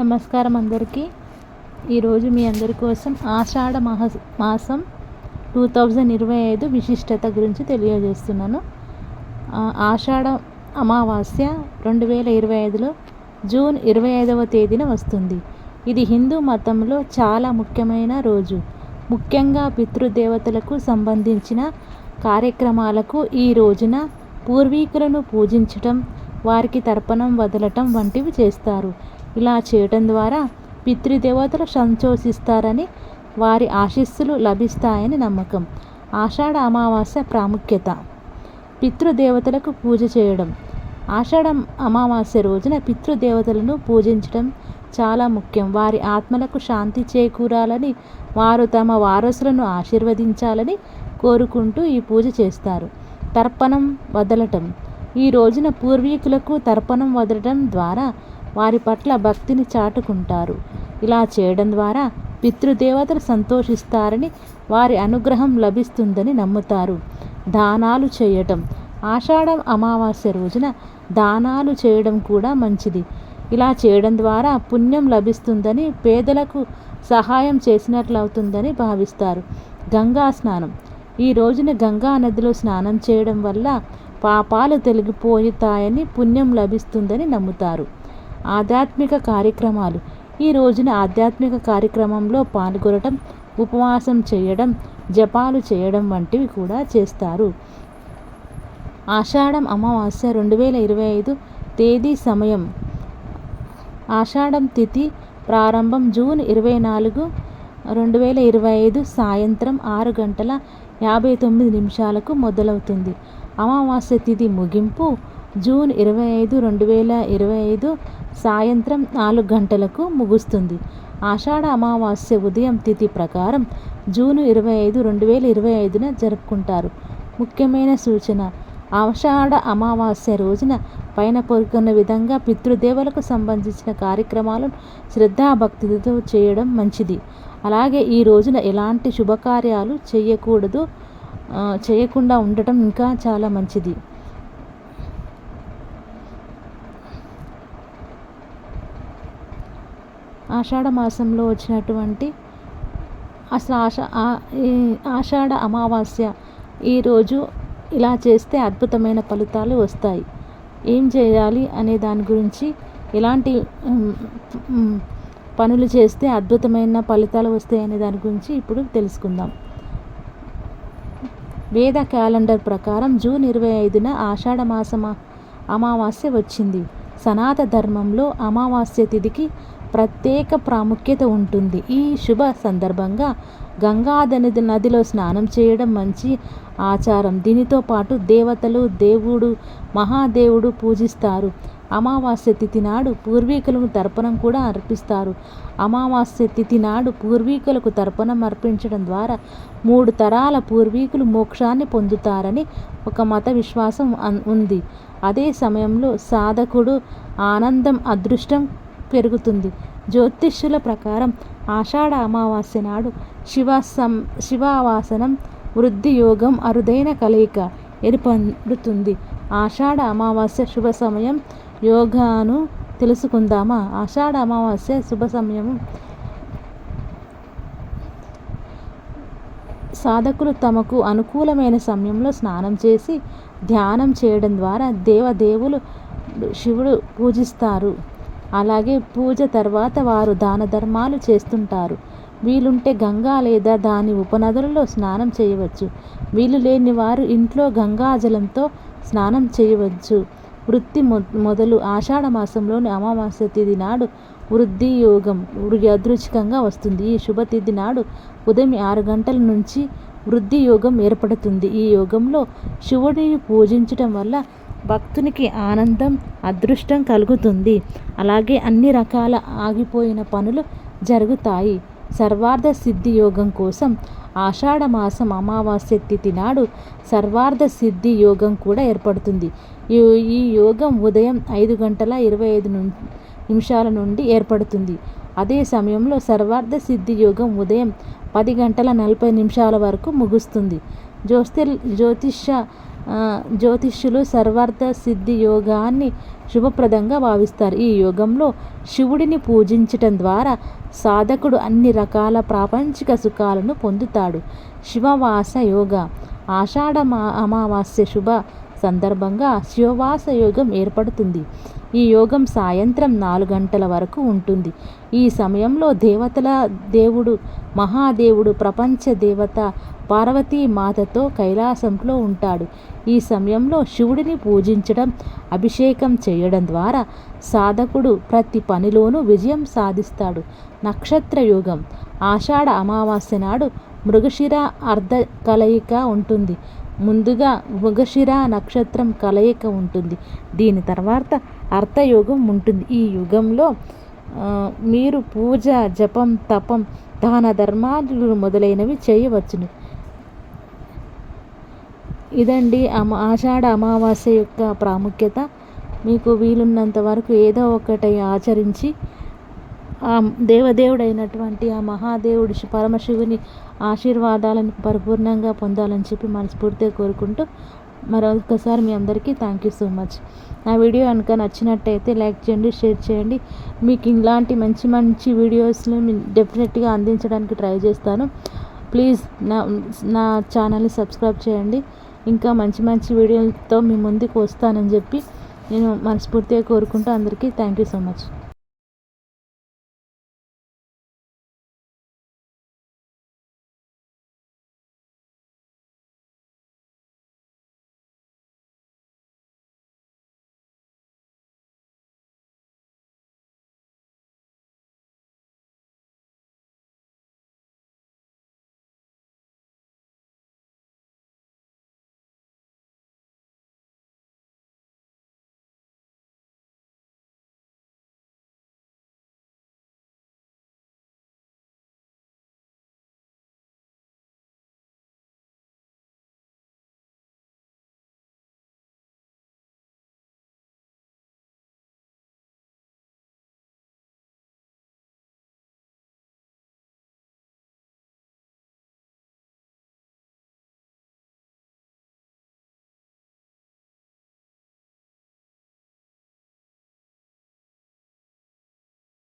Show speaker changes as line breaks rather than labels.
నమస్కారం అందరికీ. ఈరోజు మీ అందరి కోసం ఆషాఢ మాసం 2025 విశిష్టత గురించి తెలియజేస్తున్నాను. ఆషాఢ అమావాస్య 2025లో జూన్ 25వ తేదీన వస్తుంది. ఇది హిందూ మతంలో చాలా ముఖ్యమైన రోజు. ముఖ్యంగా పితృదేవతలకు సంబంధించిన కార్యక్రమాలకు ఈ రోజున పూర్వీకులను పూజించటం, వారికి తర్పణం వదలటం వంటివి చేస్తారు. ఇలా చేయటం ద్వారా పితృదేవతలు సంతోషిస్తారని, వారి ఆశీస్సులు లభిస్తాయని నమ్మకం. ఆషాఢ అమావాస్య ప్రాముఖ్యత. పితృదేవతలకు పూజ చేయడం. ఆషాఢ అమావాస్య రోజున పితృదేవతలను పూజించడం చాలా ముఖ్యం. వారి ఆత్మలకు శాంతి చేకూరాలని, వారు తమ వారసులను ఆశీర్వదించాలని కోరుకుంటూ ఈ పూజ చేస్తారు. తర్పణం వదలటం. ఈ రోజున పూర్వీకులకు తర్పణం వదలటం ద్వారా వారి పట్ల భక్తిని చాటుకుంటారు. ఇలా చేయడం ద్వారా పితృదేవతలు సంతోషిస్తారని, వారి అనుగ్రహం లభిస్తుందని నమ్ముతారు. దానాలు చేయటం. ఆషాఢ అమావాస్య రోజున దానాలు చేయడం కూడా మంచిది. ఇలా చేయడం ద్వారా పుణ్యం లభిస్తుందని, పేదలకు సహాయం చేసినట్లవుతుందని భావిస్తారు. గంగా స్నానం. ఈ రోజున గంగా నదిలో స్నానం చేయడం వల్ల పాపాలు తొలగిపోతాయని, పుణ్యం లభిస్తుందని నమ్ముతారు. ఆధ్యాత్మిక కార్యక్రమాలు. ఈ రోజున ఆధ్యాత్మిక కార్యక్రమంలో పాల్గొనడం, ఉపవాసం చేయడం, జపాలు చేయడం వంటివి కూడా చేస్తారు. ఆషాఢం అమావాస్య 2025 తేదీ, సమయం. ఆషాఢం తిథి ప్రారంభం జూన్ 24, 2025 సాయంత్రం 6:59 మొదలవుతుంది. అమావాస్య తిథి ముగింపు జూన్ 25, 2025 సాయంత్రం 4 గంటలకు ముగుస్తుంది. ఆషాఢ అమావాస్య ఉదయం తిథి ప్రకారం జూన్ 25, 2025న జరుపుకుంటారు. ముఖ్యమైన సూచన. ఆషాఢ అమావాస్య రోజున పైన పేర్కొన్న విధంగా పితృదేవతలకు సంబంధించిన కార్యక్రమాలను శ్రద్ధాభక్తితో చేయడం మంచిది. అలాగే ఈ రోజున ఎలాంటి శుభకార్యాలు చేయకుండా ఉండటం ఇంకా చాలా మంచిది. ఆషాఢ మాసంలో వచ్చినటువంటి ఆషాఢ అమావాస్య ఈరోజు ఇలా చేస్తే అద్భుతమైన ఫలితాలు వస్తాయి. ఏం చేయాలి అనే దాని గురించి, ఎలాంటి పనులు చేస్తే అద్భుతమైన ఫలితాలు వస్తాయి అనే దాని గురించి ఇప్పుడు తెలుసుకుందాం. వేద క్యాలెండర్ ప్రకారం జూన్ 25న ఆషాఢ మాసం అమావాస్య వచ్చింది. సనాతన ధర్మంలో అమావాస్య తిథికి ప్రత్యేక ప్రాముఖ్యత ఉంటుంది. ఈ శుభ సందర్భంగా గంగా నదిలో స్నానం చేయడం మంచి ఆచారం. దీనితో పాటు దేవతలు, దేవుడు, మహాదేవుడు పూజిస్తారు. అమావాస్య తిథి నాడు పూర్వీకులకు తర్పణం కూడా అర్పిస్తారు. అమావాస్య తిథి నాడు పూర్వీకులకు తర్పణం అర్పించడం ద్వారా 3 తరాల పూర్వీకులు మోక్షాన్ని పొందుతారని ఒక మత విశ్వాసం ఉంది. అదే సమయంలో సాధకుడు ఆనందం, అదృష్టం పెరుగుతుంది. జ్యోతిష్యుల ప్రకారం ఆషాఢ అమావాస్య నాడు శివావాసనం, వృద్ధి యోగం అరుదైన కలయిక ఏర్పడుతుంది. ఆషాఢ అమావాస్య శుభ సమయం, యోగాను తెలుసుకుందామా? ఆషాఢ అమావాస్య శుభ సమయం. సాధకులు తమకు అనుకూలమైన సమయంలో స్నానం చేసి ధ్యానం చేయడం ద్వారా దేవదేవులు శివుడు పూజిస్తారు. అలాగే పూజ తర్వాత వారు దాన ధర్మాలు చేస్తుంటారు. వీలుంటే గంగా లేదా దాని ఉపనదులలో స్నానం చేయవచ్చు. వీలు లేని వారు ఇంట్లో గంగాజలంతో స్నానం చేయవచ్చు. వృత్తి మొదలు. ఆషాఢ మాసంలోని అమావాస్య తిథి నాడు వృద్ధి యోగం యాదృచ్ఛికంగా వస్తుంది. ఈ శుభ తిథి నాడు ఉదయం 6 గంటల నుంచి వృద్ధి యోగం ఏర్పడుతుంది. ఈ యోగంలో శివుడిని పూజించటం వల్ల భక్తునికి ఆనందం, అదృష్టం కలుగుతుంది. అలాగే అన్ని రకాల ఆగిపోయిన పనులు జరుగుతాయి. సర్వార్థ సిద్ధి యోగం కోసం ఆషాఢ మాసం అమావాస్య తిథి నాడు సర్వార్థ సిద్ధి యోగం కూడా ఏర్పడుతుంది. ఈ యోగం ఉదయం 5:25 నుండి ఏర్పడుతుంది. అదే సమయంలో సర్వార్థ సిద్ధి యోగం ఉదయం 10:40 వరకు ముగుస్తుంది. జ్యోతిష్య జ్యోతిష్యులు సర్వార్థ సిద్ధి యోగాన్ని శుభప్రదంగా భావిస్తారు. ఈ యోగంలో శివుడిని పూజించటం ద్వారా సాధకుడు అన్ని రకాల ప్రాపంచిక సుఖాలను పొందుతాడు. శివవాస యోగ ఆషాఢ అమావాస్య శుభ సందర్భంగా శివవాస యోగం ఏర్పడుతుంది. ఈ యోగం సాయంత్రం 4 గంటల వరకు ఉంటుంది. ఈ సమయంలో దేవతల దేవుడు మహాదేవుడు ప్రపంచ దేవత పార్వతీ మాతతో కైలాసంలో ఉంటాడు. ఈ సమయంలో శివుడిని పూజించడం, అభిషేకం చేయడం ద్వారా సాధకుడు ప్రతి పనిలోనూ విజయం సాధిస్తాడు. నక్షత్ర యోగం ఆషాఢ అమావాస్య నాడు మృగశిర అర్ధ కలయిక ఉంటుంది. ముందుగా మృగశిర నక్షత్రం కలయిక ఉంటుంది. దీని తర్వాత అర్థయోగం ఉంటుంది. ఈ యుగంలో మీరు పూజ, జపం, తపం, దాన ధర్మాలు మొదలైనవి చేయవచ్చును. ఇదండి ఆషాఢ అమావాస్య యొక్క ప్రాముఖ్యత. మీకు వీలున్నంత వరకు ఏదో ఒకటి ఆచరించి ఆ దేవదేవుడైనటువంటి ఆ మహాదేవుడి పరమశివుని ఆశీర్వాదాలను పరిపూర్ణంగా పొందాలని చెప్పి మనస్ఫూర్తిగా కోరుకుంటూ మరొకసారి మీ అందరికీ థ్యాంక్ యూ సో మచ్. నా వీడియో కనుక నచ్చినట్టయితే లైక్ చేయండి, షేర్ చేయండి. మీకు ఇలాంటి మంచి మంచి వీడియోస్ని డెఫినెట్గా అందించడానికి ట్రై చేస్తాను. ప్లీజ్ నా ఛానల్ని సబ్స్క్రైబ్ చేయండి. ఇంకా మంచి మంచి వీడియోలతో మీ ముందుకు వస్తానని చెప్పి నేను మనస్ఫూర్తిగా కోరుకుంటూ అందరికీ థ్యాంక్ యూ సో మచ్.